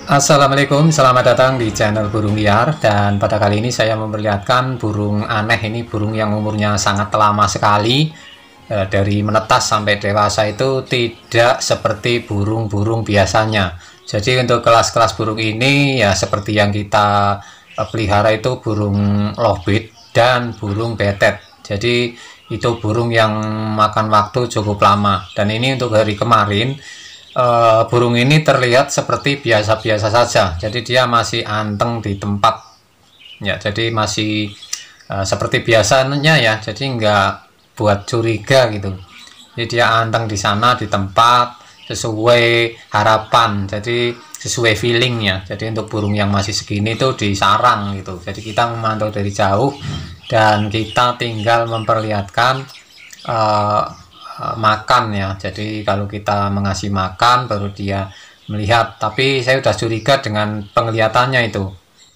Assalamualaikum, selamat datang di channel Burung Liar. Dan pada kali ini saya memperlihatkan burung aneh. Ini burung yang umurnya sangat lama sekali. Dari menetas sampai dewasa itu tidak seperti burung-burung biasanya. Jadi untuk kelas-kelas burung ini ya seperti yang kita pelihara itu burung lovebird dan burung betet. Jadi itu burung yang makan waktu cukup lama. Dan ini untuk hari kemarin, burung ini terlihat seperti biasa-biasa saja. Jadi dia masih anteng di tempat ya, jadi masih seperti biasanya ya, jadi nggak buat curiga gitu. Jadi dia anteng di sana di tempat sesuai harapan, jadi sesuai feelingnya. Jadi untuk burung yang masih segini itu di sarang gitu, jadi kita memantau dari jauh dan kita tinggal memperlihatkan makan ya. Jadi kalau kita mengasih makan baru dia melihat, tapi saya sudah curiga dengan penglihatannya itu.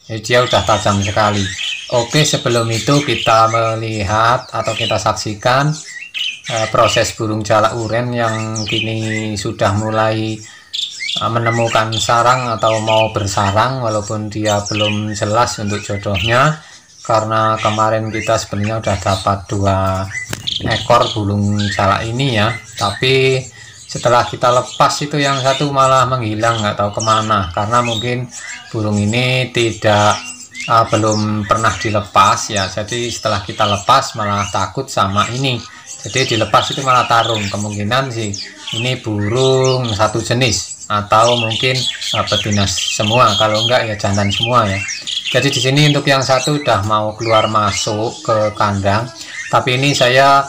Jadi dia sudah tajam sekali. Oke, sebelum itu kita melihat atau kita saksikan proses burung jalak uren yang kini sudah mulai menemukan sarang atau mau bersarang, walaupun dia belum jelas untuk jodohnya, karena kemarin kita sebenarnya udah dapat 2 ekor burung jalak ini ya, tapi setelah kita lepas itu yang satu malah menghilang, nggak tahu kemana, karena mungkin burung ini tidak belum pernah dilepas ya. Jadi setelah kita lepas malah takut sama ini, jadi dilepas itu malah tarung. Kemungkinan sih ini burung satu jenis atau mungkin betina semua, kalau enggak ya jantan semua ya. Jadi di sini untuk yang satu udah mau keluar masuk ke kandang, tapi ini saya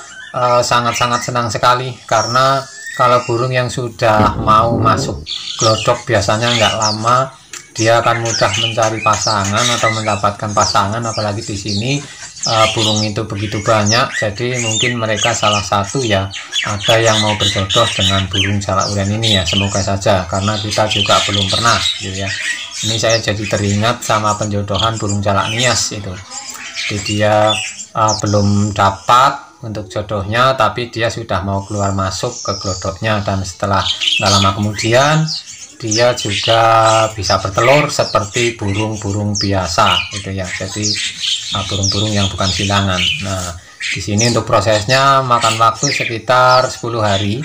sangat-sangat senang sekali, karena kalau burung yang sudah mau masuk glodok biasanya nggak lama dia akan mudah mencari pasangan atau mendapatkan pasangan, apalagi di sini burung itu begitu banyak. Jadi mungkin mereka salah satu ya, ada yang mau berjodoh dengan burung jalak uren ini ya, semoga saja, karena kita juga belum pernah gitu ya. Ini saya jadi teringat sama penjodohan burung jalak nias itu. Jadi dia belum dapat untuk jodohnya, tapi dia sudah mau keluar masuk ke glodoknya, dan setelah nggak lama kemudian dia juga bisa bertelur seperti burung-burung biasa gitu ya. Jadi burung-burung yang bukan silangan. Nah, di sini untuk prosesnya makan waktu sekitar 10 hari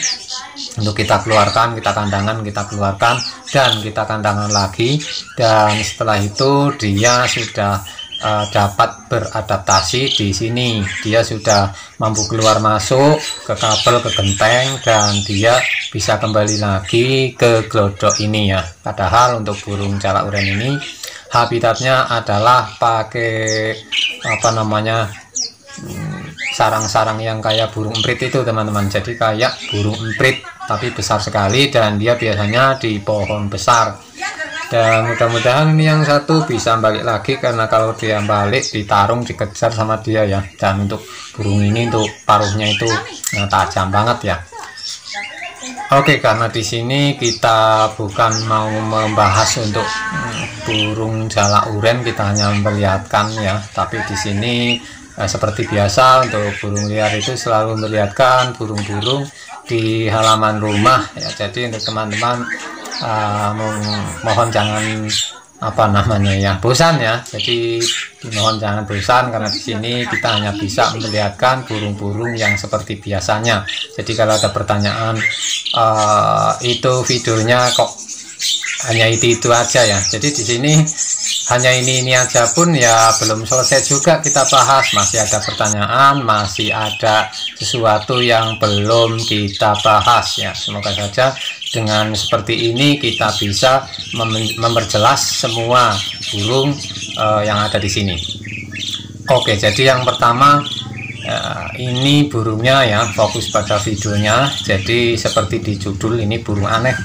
untuk kita keluarkan, kita kandangan, kita keluarkan dan kita kandangan lagi, dan setelah itu dia sudah dapat beradaptasi di sini. Dia sudah mampu keluar masuk ke kabel, ke genteng, dan dia bisa kembali lagi ke glodok ini ya. Padahal untuk burung jalak uren ini habitatnya adalah pakai apa namanya, sarang-sarang yang kayak burung emprit itu teman-teman. Jadi kayak burung emprit tapi besar sekali, dan dia biasanya di pohon besar. Dan mudah-mudahan ini yang satu bisa balik lagi, karena kalau dia balik ditarung, dikejar sama dia ya. Dan untuk burung ini untuk paruhnya itu tajam banget ya. Oke, karena di sini kita bukan mau membahas untuk burung jalak uren, kita hanya memperlihatkan ya. Tapi di sini seperti biasa untuk burung liar itu selalu memperlihatkan burung-burung di halaman rumah ya. Jadi untuk teman-teman mohon jangan apa namanya ya, bosan ya. Jadi dimohon jangan bosan, karena di sini kita hanya bisa memperlihatkan burung-burung yang seperti biasanya. Jadi kalau ada pertanyaan itu videonya kok hanya itu aja ya, jadi di sini hanya ini aja pun ya belum selesai juga kita bahas, masih ada pertanyaan, masih ada sesuatu yang belum kita bahas ya. Semoga saja dengan seperti ini kita bisa memperjelas semua burung yang ada di sini. Oke, jadi yang pertama ini burungnya ya, fokus pada videonya. Jadi seperti di judul, ini burung aneh,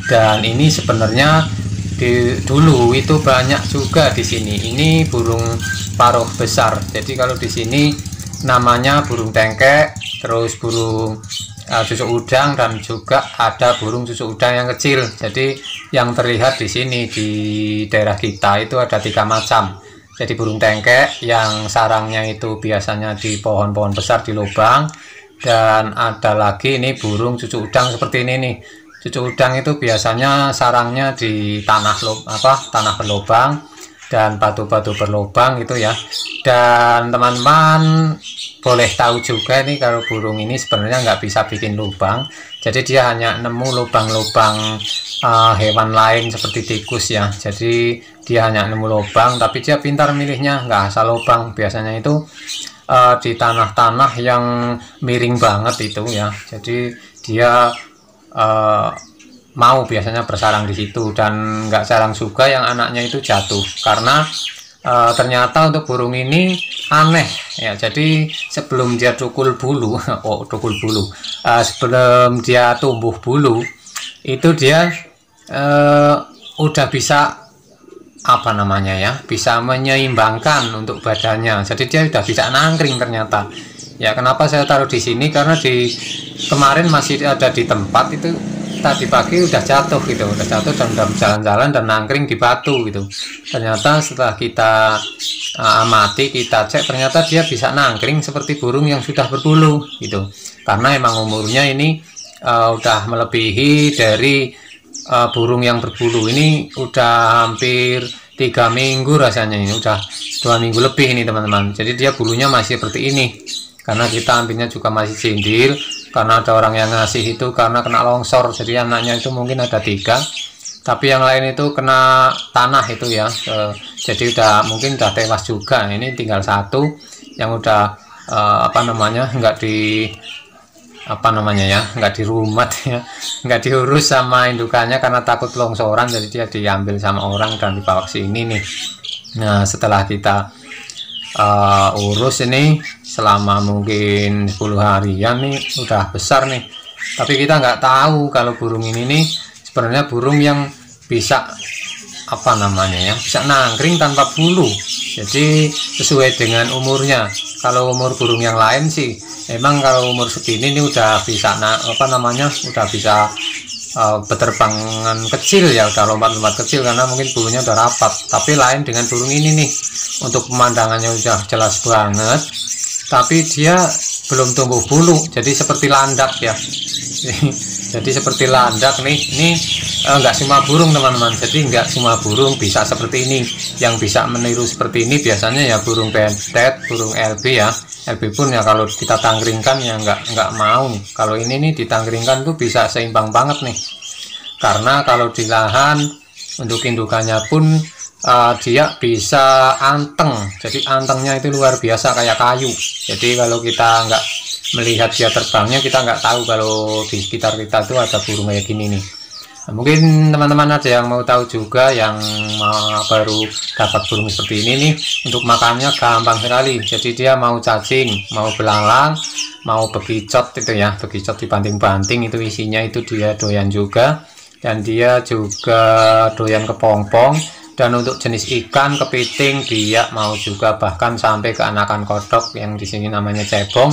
dan ini sebenarnya dulu itu banyak juga di sini. Ini burung paruh besar. Jadi kalau di sini namanya burung tengkek, terus burung susuk udang, dan juga ada burung susuk udang yang kecil. Jadi yang terlihat di sini di daerah kita itu ada 3 macam. Jadi burung tengkek yang sarangnya itu biasanya di pohon-pohon besar di lubang, dan ada lagi ini burung susuk udang seperti ini nih. Cucuk udang itu biasanya sarangnya di tanah berlubang dan batu-batu berlubang gitu ya. Dan teman-teman boleh tahu juga nih kalau burung ini sebenarnya nggak bisa bikin lubang, jadi dia hanya nemu lubang-lubang hewan lain seperti tikus ya. Jadi dia hanya nemu lubang, tapi dia pintar milihnya, nggak asal lubang. Biasanya itu di tanah-tanah yang miring banget itu ya. Jadi dia mau biasanya bersarang di situ, dan nggak jarang juga yang anaknya itu jatuh karena ternyata untuk burung ini aneh ya. Jadi sebelum dia tukul bulu sebelum dia tumbuh bulu itu dia udah bisa bisa menyeimbangkan untuk badannya. Jadi dia udah bisa nangkring ternyata ya. Kenapa saya taruh di sini, karena kemarin masih ada di tempat itu, tadi pagi udah jatuh dan udah jalan-jalan dan nangkring di batu gitu. Ternyata setelah kita amati, kita cek, ternyata dia bisa nangkring seperti burung yang sudah berbulu gitu, karena emang umurnya ini udah melebihi dari burung yang berbulu. Ini udah hampir 3 minggu rasanya, ini udah 2 minggu lebih ini teman-teman. Jadi dia bulunya masih seperti ini, karena kita ambilnya juga masih sindil, karena ada orang yang ngasih itu karena kena longsor. Jadi anaknya itu mungkin ada 3, tapi yang lain itu kena tanah itu ya. Jadi mungkin udah tewas juga. Ini tinggal 1 yang udah nggak dirumat ya, nggak diurus sama indukannya karena takut longsoran. Jadi dia diambil sama orang dan dibawa ke sini nih. Nah setelah kita urus ini selama mungkin 10 harian nih, udah besar nih. Tapi kita nggak tahu kalau burung ini nih sebenarnya burung yang bisa bisa nangkring tanpa bulu. Jadi sesuai dengan umurnya. Kalau umur burung yang lain sih emang kalau umur segini ini udah bisa udah bisa berterbangan kecil ya, udah lompat-lompat kecil karena mungkin bulunya udah rapat. Tapi lain dengan burung ini nih, untuk pemandangannya udah jelas banget, tapi dia belum tumbuh bulu, jadi seperti landak ya. Jadi seperti landak nih. Ini nggak semua burung teman-teman, jadi nggak semua burung bisa seperti ini. Yang bisa meniru seperti ini biasanya ya burung pentet, burung LB ya. LB pun ya kalau kita tangkringkan ya nggak mau. Kalau ini nih ditangkringkan tuh bisa seimbang banget nih, karena kalau di lahan untuk indukannya pun dia bisa anteng. Jadi antengnya itu luar biasa kayak kayu. Jadi kalau kita nggak melihat dia terbangnya, kita nggak tahu kalau di sekitar kita tuh ada burung kayak gini nih. Nah, mungkin teman-teman ada yang mau tahu juga, yang baru dapat burung seperti ini nih, untuk makannya gampang sekali. Jadi dia mau cacing, mau belalang, mau bekicot itu ya, bekicot dibanting-banting itu isinya itu dia doyan juga. Dan dia juga doyan kepompong. Dan untuk jenis ikan kepiting dia mau juga, bahkan sampai ke anakan kodok yang di sini namanya cebong.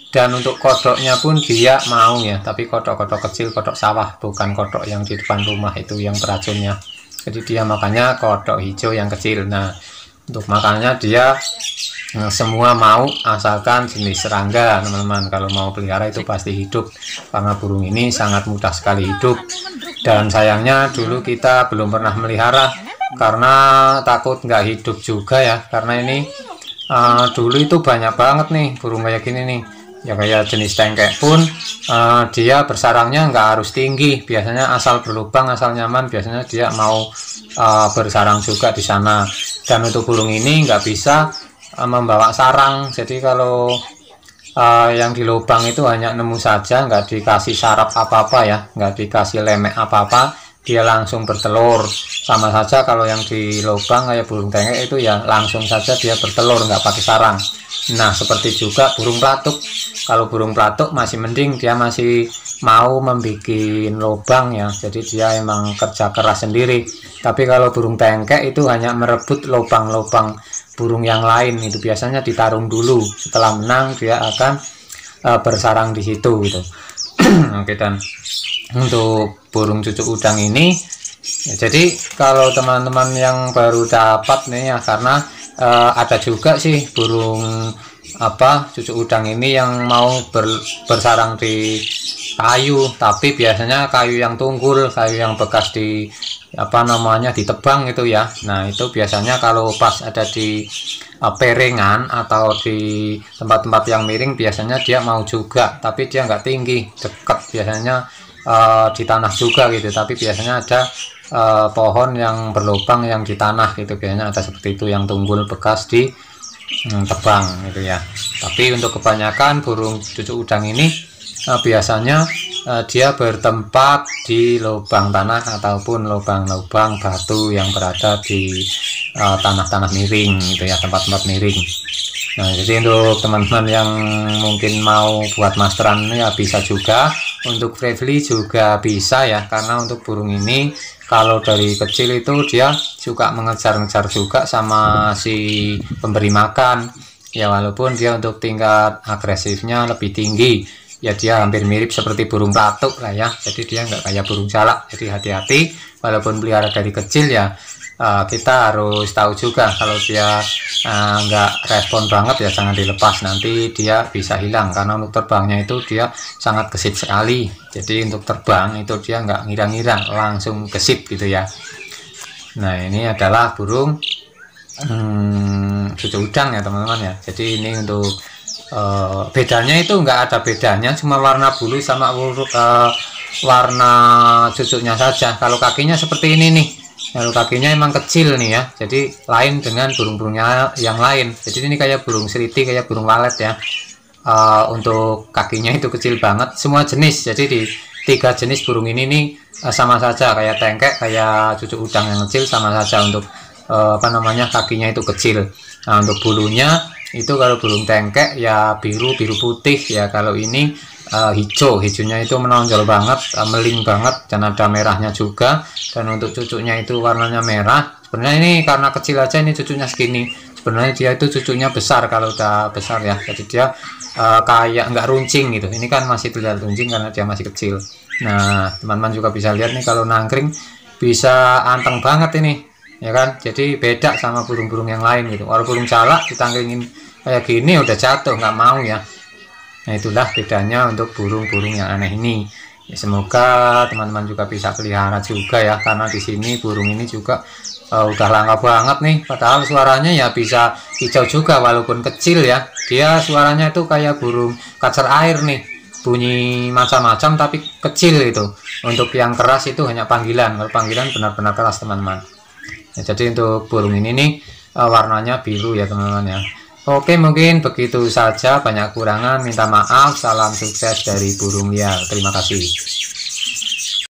Dan untuk kodoknya pun dia mau ya, tapi kodok-kodok kecil, kodok sawah, bukan kodok yang di depan rumah itu yang beracunnya. Jadi dia makannya kodok hijau yang kecil. Nah untuk makannya dia semua mau, asalkan jenis serangga teman-teman. Kalau mau pelihara itu pasti hidup, karena burung ini sangat mudah sekali hidup. Dan sayangnya dulu kita belum pernah melihara karena takut nggak hidup juga ya, karena ini dulu itu banyak banget nih burung kayak gini nih ya. Kayak jenis tengkek pun dia bersarangnya nggak harus tinggi, biasanya asal berlubang, asal nyaman, biasanya dia mau bersarang juga di sana. Dan untuk burung ini nggak bisa membawa sarang, jadi kalau yang di lubang itu hanya nemu saja, nggak dikasih sarap apa-apa ya, nggak dikasih lemek apa-apa, dia langsung bertelur. Sama saja kalau yang di lubang kayak burung tengek itu ya langsung saja dia bertelur, nggak pakai sarang. Nah seperti juga burung pelatuk. Kalau burung pelatuk masih mending, dia masih mau membuat lubang ya, jadi dia emang kerja keras sendiri. Tapi kalau burung tengkek itu hanya merebut lubang-lubang burung yang lain, itu biasanya ditarung dulu, setelah menang dia akan bersarang di situ gitu. Oke, dan untuk burung cucuk udang ini ya, jadi kalau teman-teman yang baru dapat nih ya, karena ada juga sih burung cucuk udang ini yang mau bersarang di kayu, tapi biasanya kayu yang tunggul, kayu yang bekas di ditebang itu ya. Nah itu biasanya kalau pas ada di perengan atau di tempat-tempat yang miring, biasanya dia mau juga, tapi dia nggak tinggi, dekat biasanya di tanah juga gitu. Tapi biasanya ada pohon yang berlubang yang di tanah gitu, biasanya ada seperti itu yang tunggul bekas di tebang gitu ya. Tapi untuk kebanyakan burung cucuk udang ini biasanya dia bertempat di lubang tanah ataupun lubang-lubang batu yang berada di tanah-tanah miring gitu ya, tempat-tempat miring. Nah jadi untuk teman-teman yang mungkin mau buat masteran ya bisa juga, untuk friendly juga bisa ya, karena untuk burung ini kalau dari kecil itu dia suka mengejar-ngejar juga sama si pemberi makan ya, walaupun dia untuk tingkat agresifnya lebih tinggi ya, dia hampir mirip seperti burung pelatuk lah ya, jadi dia nggak kayak burung jalak. Jadi hati-hati, walaupun pelihara dari kecil ya, kita harus tahu juga kalau dia nggak respon banget ya jangan dilepas, nanti dia bisa hilang, karena untuk terbangnya itu dia sangat gesit sekali. Jadi untuk terbang itu dia nggak ngira-ngira, langsung gesit gitu ya. Nah ini adalah burung cucuk udang ya teman-teman ya. Jadi ini untuk bedanya itu nggak ada bedanya, cuma warna bulu sama warna cucuknya saja. Kalau kakinya seperti ini nih, lalu kakinya emang kecil nih ya, jadi lain dengan burung-burungnya yang lain. Jadi ini kayak burung seriti, kayak burung walet ya. Untuk kakinya itu kecil banget, semua jenis. Jadi di 3 jenis burung ini nih sama saja, kayak tengkek, kayak cucuk udang yang kecil sama saja untuk kakinya itu kecil. Nah untuk bulunya itu kalau burung tengkek ya biru putih ya, kalau ini hijaunya itu menonjol banget, meling banget, dan ada merahnya juga. Dan untuk cucuknya itu warnanya merah. Sebenarnya ini karena kecil aja, ini cucuknya segini, sebenarnya dia itu cucuknya besar kalau udah besar ya, jadi dia kayak nggak runcing gitu. Ini kan masih terlihat runcing karena dia masih kecil. Nah teman-teman juga bisa lihat nih, kalau nangkring bisa anteng banget ini ya kan, jadi beda sama burung-burung yang lain gitu. Kalau burung jalak ditangkringin kayak gini udah jatuh, nggak mau ya. Nah itulah bedanya untuk burung-burung yang aneh ini ya. Semoga teman-teman juga bisa pelihara juga ya, karena di sini burung ini juga udah langka banget nih. Padahal suaranya ya bisa hijau juga walaupun kecil ya, dia suaranya itu kayak burung kacer air nih, bunyi macam-macam tapi kecil itu. Untuk yang keras itu hanya panggilan, kalau panggilan benar-benar keras teman-teman ya. Jadi untuk burung ini nih warnanya biru ya teman-teman ya. Oke, mungkin begitu saja, banyak kurangan minta maaf. Salam sukses dari burung liar, terima kasih.